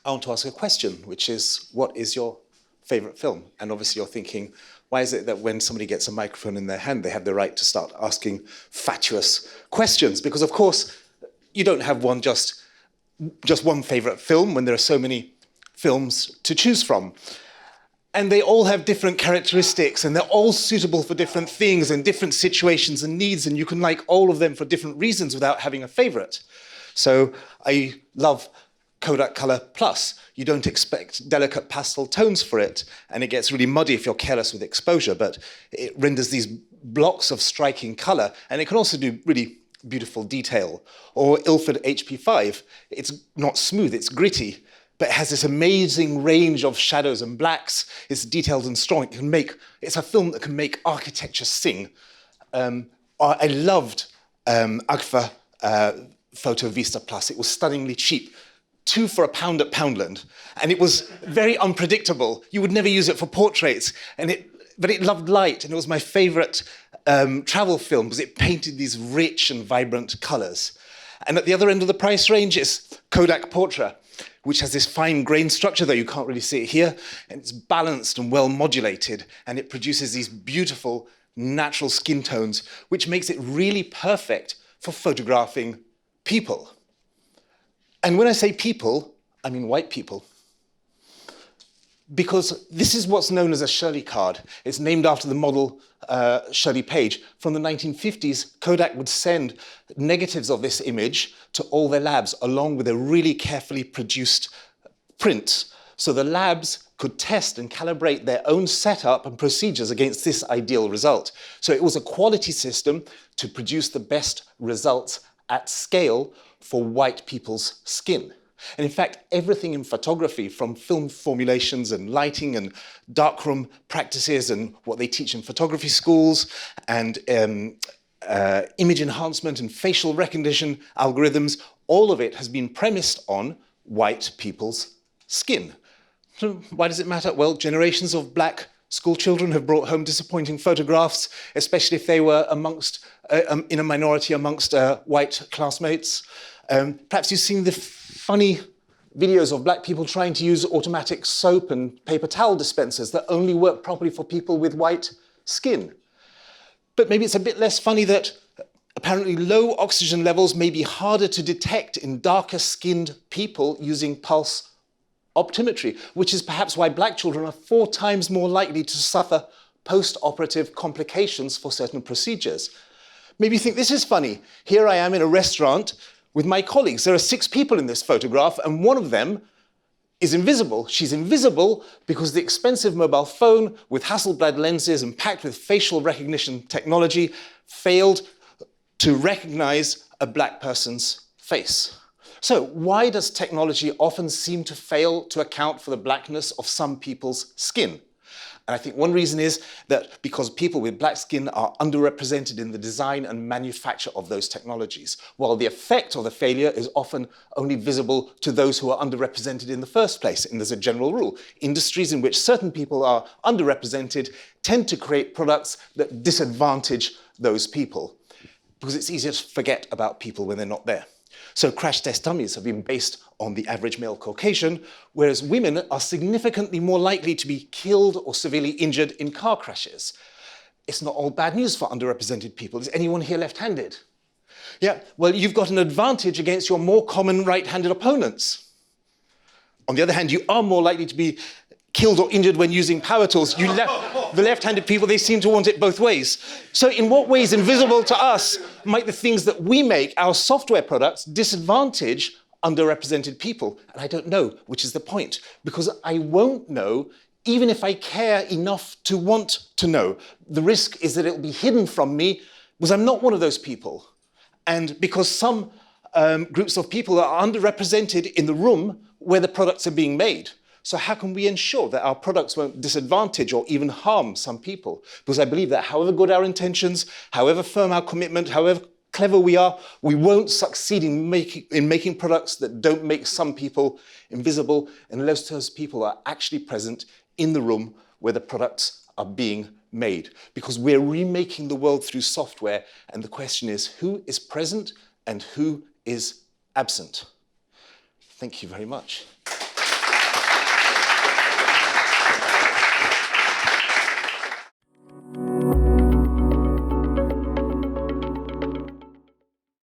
I want to ask a question, which is, what is your favorite film? And obviously you're thinking, why is it that when somebody gets a microphone in their hand, they have the right to start asking fatuous questions? Because of course, you don't have just one favorite film when there are so many films to choose from. And they all have different characteristics, and they're all suitable for different things and different situations and needs, and you can like all of them for different reasons without having a favorite. So I love Kodak Color Plus. You don't expect delicate pastel tones for it, and it gets really muddy if you're careless with exposure, but it renders these blocks of striking color, and it can also do really beautiful detail. Or Ilford HP5, it's not smooth, it's gritty, but it has this amazing range of shadows and blacks. It's detailed and strong. It's a film that can make architecture sing. I loved Agfa Photo Vista Plus. It was stunningly cheap. 2 for £1 at Poundland. And it was very unpredictable. You would never use it for portraits. But it loved light, and it was my favorite travel film because it painted these rich and vibrant colors. And at the other end of the price range is Kodak Portra, which has this fine grain structure, though you can't really see it here, and it's balanced and well modulated, and it produces these beautiful natural skin tones, which makes it really perfect for photographing people. And when I say people, I mean white people. Because this is what's known as a Shirley card. It's named after the model Shirley Page. From the 1950s, Kodak would send negatives of this image to all their labs, along with a really carefully produced print. So the labs could test and calibrate their own setup and procedures against this ideal result. So it was a quality system to produce the best results at scale for white people's skin. And in fact, everything in photography, from film formulations and lighting and darkroom practices and what they teach in photography schools and image enhancement and facial recognition algorithms, all of it has been premised on white people's skin. So why does it matter? Well, generations of black school children have brought home disappointing photographs, especially if they were in a minority amongst white classmates. Perhaps you've seen the funny videos of black people trying to use automatic soap and paper towel dispensers that only work properly for people with white skin. But maybe it's a bit less funny that apparently low oxygen levels may be harder to detect in darker skinned people using pulse optometry, which is perhaps why black children are 4 times more likely to suffer post-operative complications for certain procedures. Maybe you think this is funny. Here I am in a restaurant with my colleagues. There are 6 people in this photograph, and one of them is invisible. She's invisible because the expensive mobile phone with Hasselblad lenses and packed with facial recognition technology failed to recognize a black person's face. So why does technology often seem to fail to account for the blackness of some people's skin? And I think one reason is that because people with black skin are underrepresented in the design and manufacture of those technologies, while the effect of the failure is often only visible to those who are underrepresented in the first place. And there's a general rule. Industries in which certain people are underrepresented tend to create products that disadvantage those people, because it's easier to forget about people when they're not there. So crash test dummies have been based on the average male Caucasian, whereas women are significantly more likely to be killed or severely injured in car crashes. It's not all bad news for underrepresented people. Is anyone here left-handed? Yeah, well, you've got an advantage against your more common right-handed opponents. On the other hand, you are more likely to be killed or injured when using power tools. The left-handed people, they seem to want it both ways. So in what ways, invisible to us, might the things that we make, our software products, disadvantage underrepresented people? And I don't know, which is the point, because I won't know even if I care enough to want to know. The risk is that it will be hidden from me because I'm not one of those people. And because some groups of people are underrepresented in the room where the products are being made. So how can we ensure that our products won't disadvantage or even harm some people? Because I believe that however good our intentions, however firm our commitment, however clever we are, we won't succeed in making products that don't make some people invisible unless those people are actually present in the room where the products are being made. Because we're remaking the world through software, and the question is, who is present and who is absent? Thank you very much.